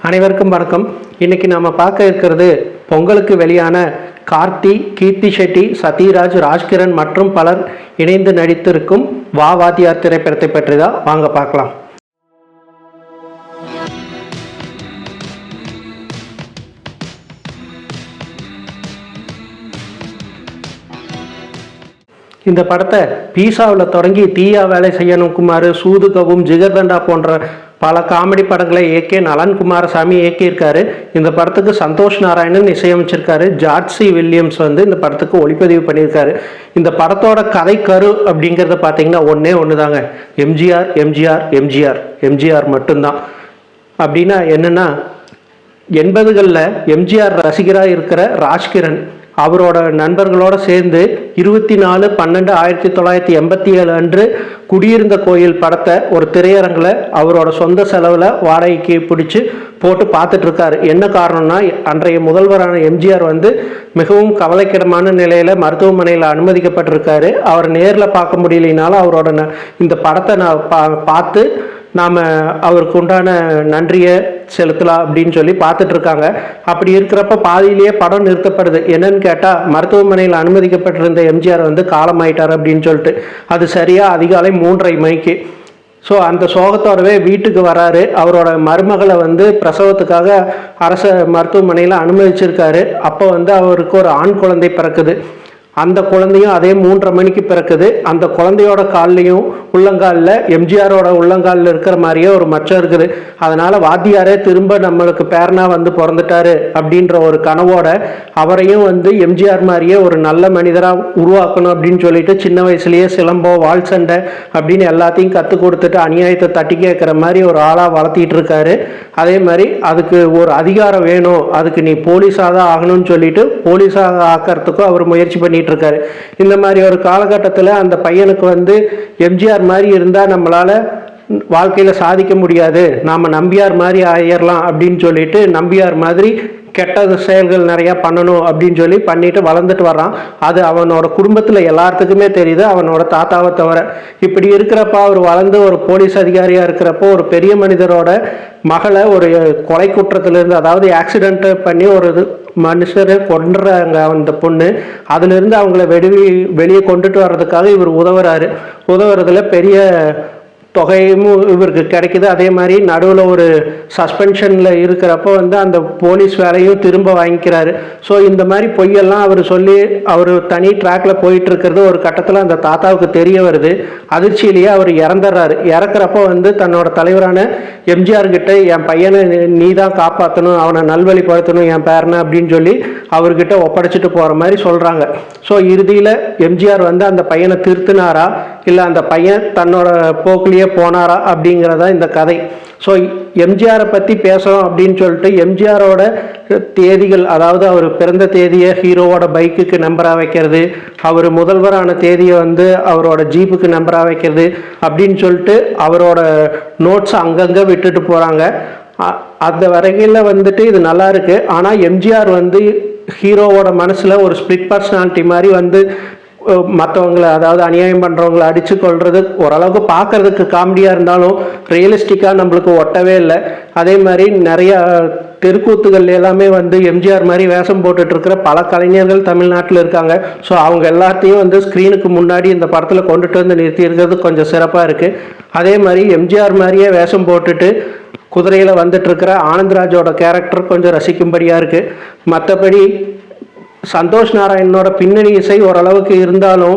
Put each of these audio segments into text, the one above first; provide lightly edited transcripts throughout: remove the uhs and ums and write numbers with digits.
அனைவருக்கும் வணக்கம். இன்னைக்கு நாம பார்க்க இருக்கிறது பொங்கலுக்கு வெளியான கார்த்தி, கீர்த்தி ஷெட்டி, சத்யராஜ், ராஜ்கிரண் மற்றும் பலர் இணைந்து நடித்திருக்கும் வா வாத்தியார் திரைப்படத்தை பற்றி தான். வாங்க பார்க்கலாம். இந்த படத்தை பீஸாவில் தொடங்கி தீயா வேலை செய்யணும் குமார், சூதுகவும், ஜிகர்தண்டா போன்ற பல காமெடி படங்களை இயக்கிய நலன் குமாரசாமி இயக்கியிருக்காரு. இந்த படத்துக்கு சந்தோஷ் நாராயணன் இசையமைச்சிருக்காரு. ஜார்ஜ் சி வில்லியம்ஸ் இந்த படத்துக்கு ஒளிப்பதிவு பண்ணியிருக்காரு. இந்த படத்தோட கதை கரு அப்படிங்கிறத பார்த்தீங்கன்னா ஒன்று தாங்க, எம்ஜிஆர் எம்ஜிஆர் எம்ஜிஆர் எம்ஜிஆர் மட்டும்தான். அப்படின்னா என்னென்னா, 80களில் எம்ஜிஆர் ரசிகராக இருக்கிற ராஜ்கிரண் அவரோட நண்பர்களோடு சேர்ந்து 24/12/1987 அன்று குடியிருந்த கோயில் படத்தை ஒரு திரையரங்கில் அவரோட சொந்த செலவில் வாடகைக்கு பிடிச்சி போட்டு பார்த்துட்டு இருக்காரு. என்ன காரணம்னா, அன்றைய முதல்வரான எம்ஜிஆர் மிகவும் கவலைக்கிடமான நிலையில் மருத்துவமனையில் அனுமதிக்கப்பட்டிருக்காரு. அவர் நேரில் பார்க்க முடியலனாலும் அவரோட இந்த படத்தை நான் பார்த்து நாம் அவருக்கு உண்டான நன்றியை செலுத்தலாம் அப்படின்னு சொல்லி பார்த்துட்டு இருக்காங்க. அப்படி இருக்கிறப்ப பாதியிலேயே படம் நிறுத்தப்படுது. என்னன்னு கேட்டால், மருத்துவமனையில் அனுமதிக்கப்பட்டிருந்த எம்ஜிஆர் காலமாயிட்டார் அப்படின்னு சொல்லிட்டு. அது சரியாக அதிகாலை 3:30 மணிக்கு. ஸோ அந்த சோகத்தோடவே வீட்டுக்கு வராரு. அவரோட மருமகளை பிரசவத்துக்காக அரசு மருத்துவமனையில் அனுமதிச்சிருக்காரு. அப்போ அவருக்கு ஒரு ஆண் குழந்தை பிறக்குது. அந்த குழந்தையும் அதே 3:30 மணிக்கு பிறக்குது. அந்த குழந்தையோட கால்லையும் உள்ளங்காலில் எம்ஜிஆரோட உள்ளங்காலில் இருக்கிற மாதிரியே ஒரு மச்சம் இருக்குது. அதனால் வாத்தியாரே திரும்ப நம்மளுக்கு பேரனா பிறந்துட்டாரு அப்படின்ற ஒரு கனவோட அவரையும் எம்ஜிஆர் மாதிரியே ஒரு நல்ல மனிதராக உருவாக்கணும் அப்படின்னு சொல்லிட்டு சின்ன வயசுலேயே சிலம்பம், வால் சண்டை அப்படின்னு எல்லாத்தையும் கற்றுக் கொடுத்துட்டு அநியாயத்தை தட்டி கேட்குற மாதிரி ஒரு ஆளாக வளர்த்திட்டு இருக்காரு. அதே மாதிரி அதுக்கு ஒரு அதிகாரம் வேணும், அதுக்கு நீ போலீஸாக தான் ஆகணும்னு சொல்லிட்டு போலீஸாக ஆக்கிறதுக்கும் அவர் முயற்சி பண்ணிட்டு இருக்காரு. இந்த மாதிரி ஒரு காலகட்டத்தில் அந்த பையனுக்கு எம்ஜிஆர் மாதிரி இருந்தால் நம்மளால வாழ்க்கையில் சாதிக்க முடியாது, நாம் நம்பியார் மாதிரி ஆயிடலாம் அப்படின்னு சொல்லிட்டு நம்பியார் மாதிரி கெட்ட செயல்கள் நிறையா பண்ணணும் அப்படின்னு சொல்லி பண்ணிட்டு வளர்ந்துட்டு வர்றான். அது அவனோட குடும்பத்தில் எல்லாத்துக்குமே தெரியுது, அவனோட தாத்தாவை தவிர. இப்படி இருக்கிறப்ப அவர் வளர்ந்து ஒரு போலீஸ் அதிகாரியாக இருக்கிறப்போ ஒரு பெரிய மனிதரோட மகளை ஒரு கொலை குற்றத்திலிருந்து, அதாவது ஆக்சிடென்ட் பண்ணி ஒரு மனுஷரை கொன்றாங்க அந்த பொண்ணு. அதிலிருந்து அவங்கள வெளியே கொண்டுட்டு வர்றதுக்காக இவர் உதவுறதுல பெரிய தொகையும் இவருக்கு கிடைக்குது. அதே மாதிரி நடுவில் ஒரு சஸ்பென்ஷனில் இருக்கிறப்போ அந்த போலீஸ் வேலையும் திரும்ப வாங்கிக்கிறாரு. ஸோ இந்த மாதிரி பொய்யெல்லாம் அவர் சொல்லி அவர் தனி ட்ராக்கில் போயிட்டுருக்கிறது ஒரு கட்டத்தில் அந்த தாத்தாவுக்கு தெரிய வருது. அதிர்ச்சியிலேயே அவர் இறந்துடுறாரு. இறக்குறப்போ தன்னோட தலைவரான எம்ஜிஆர் கிட்ட என் பையனை நீ தான் காப்பாற்றணும், அவனை நல்வழிப்படுத்தணும் என் பேரனை அப்படின்னு சொல்லி அவர்கிட்ட ஒப்படைச்சிட்டு போகிற மாதிரி சொல்கிறாங்க. ஸோ இறுதியில் எம்ஜிஆர் அந்த பையனை திருத்தினாரா இல்லை அந்த பையன் தன்னோட போக்குலேயே போனாரா அப்படிங்கிறதா இந்த கதை. ஸோ எம்ஜிஆரை பற்றி பேசுகிறோம் அப்படின்னு சொல்லிட்டு எம்ஜிஆரோட தேதிகள், அதாவது அவர் பிறந்த தேதியை ஹீரோவோட பைக்குக்கு நம்பராக வைக்கிறது, அவர் முதல்வரான தேதியை அவரோட ஜீப்புக்கு நம்பராக வைக்கிறது அப்படின்னு சொல்லிட்டு அவரோட நோட்ஸ் அங்கங்கே விட்டுட்டு போகிறாங்க. அந்த வரையில் இது நல்லா இருக்கு. ஆனால் எம்ஜிஆர் ஹீரோவோட மனசில் ஒரு ஸ்பிளிட் பர்சனாலிட்டி மாதிரி மற்றவங்களை, அதாவது அநியாயம் பண்ணுறவங்களை அடித்து கொள்வது ஓரளவுக்கு பார்க்குறதுக்கு காமெடியாக இருந்தாலும் ரியலிஸ்டிக்காக நம்மளுக்கு ஒட்டவே இல்லை. அதே மாதிரி நிறையா தெருக்கூத்துகள் எல்லாமே எம்ஜிஆர் மாதிரி வேஷம் போட்டுட்ருக்கிற பல கலைஞர்கள் தமிழ்நாட்டில் இருக்காங்க. ஸோ அவங்க எல்லாத்தையும் ஸ்க்ரீனுக்கு முன்னாடி இந்த படத்தில் கொண்டுட்டு நிறுத்தி இருக்கிறது கொஞ்சம் சிறப்பாக இருக்குது. அதே மாதிரி எம்ஜிஆர் மாதிரியே வேஷம் போட்டுட்டு குதிரையில் வந்துட்டுருக்கிற ஆனந்த்ராஜோட கேரக்டர் கொஞ்சம் ரசிக்கும்படியாக இருக்குது. மற்றபடி சந்தோஷ் நாராயணனோட பின்னணி இசை ஓரளவுக்கு இருந்தாலும்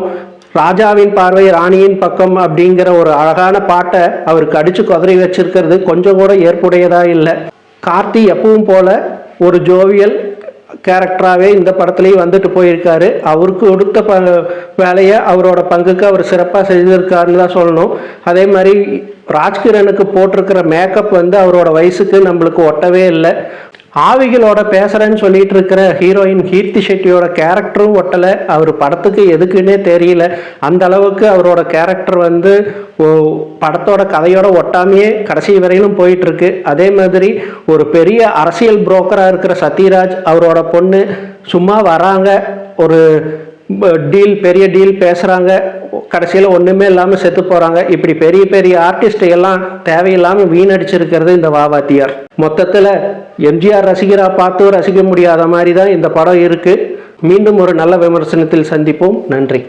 ராஜாவின் பார்வை ராணியின் பக்கம் அப்படிங்கிற ஒரு அழகான பாட்டை அவருக்கு அடித்து குதிரை வச்சிருக்கிறது கொஞ்சம் கூட ஏற்புடையதாக இல்லை. கார்த்தி எப்பவும் போல ஒரு ஜோவியல் கேரக்டராகவே இந்த படத்துலேயும் போயிருக்காரு. அவருக்கு கொடுத்த வேலையை அவரோட பங்குக்கு அவர் சிறப்பாக செய்திருக்காருன்னு தான் சொல்லணும். அதே மாதிரி ராஜ்கிரனுக்கு போட்டிருக்கிற மேக்கப் அவரோட வயசுக்கு நம்மளுக்கு ஒட்டவே இல்லை. ஆவிகளோட பேசுகிறேன்னு சொல்லிட்டு இருக்கிற ஹீரோயின் கீர்த்தி ஷெட்டியோட கேரக்டரும் ஒட்டலை. அவர் படத்துக்கு எதுக்குன்னே தெரியல. அந்த அளவுக்கு அவரோட கேரக்டர் படத்தோட கதையோட ஒட்டாமையே கடைசி வரையிலும் போயிட்டுருக்கு. அதே மாதிரி ஒரு பெரிய அரசியல் புரோக்கராக இருக்கிற சத்யராஜ், அவரோட பொண்ணு சும்மா வராங்க, ஒரு பெரிய டீல் பேசுகிறாங்க, கடைசியில் ஒன்றுமே இல்லாமல் செத்து போகிறாங்க. இப்படி பெரிய பெரிய ஆர்டிஸ்ட்டை எல்லாம் தேவையில்லாமல் வீணடிச்சிருக்கிறது இந்த வாவாத்தியார். மொத்தத்தில் எம்ஜிஆர் ரசிகராக பார்த்து ரசிக்க முடியாத மாதிரி தான் இந்த படம் இருக்குது. மீண்டும் ஒரு நல்ல விமர்சனத்தில் சந்திப்போம். நன்றி.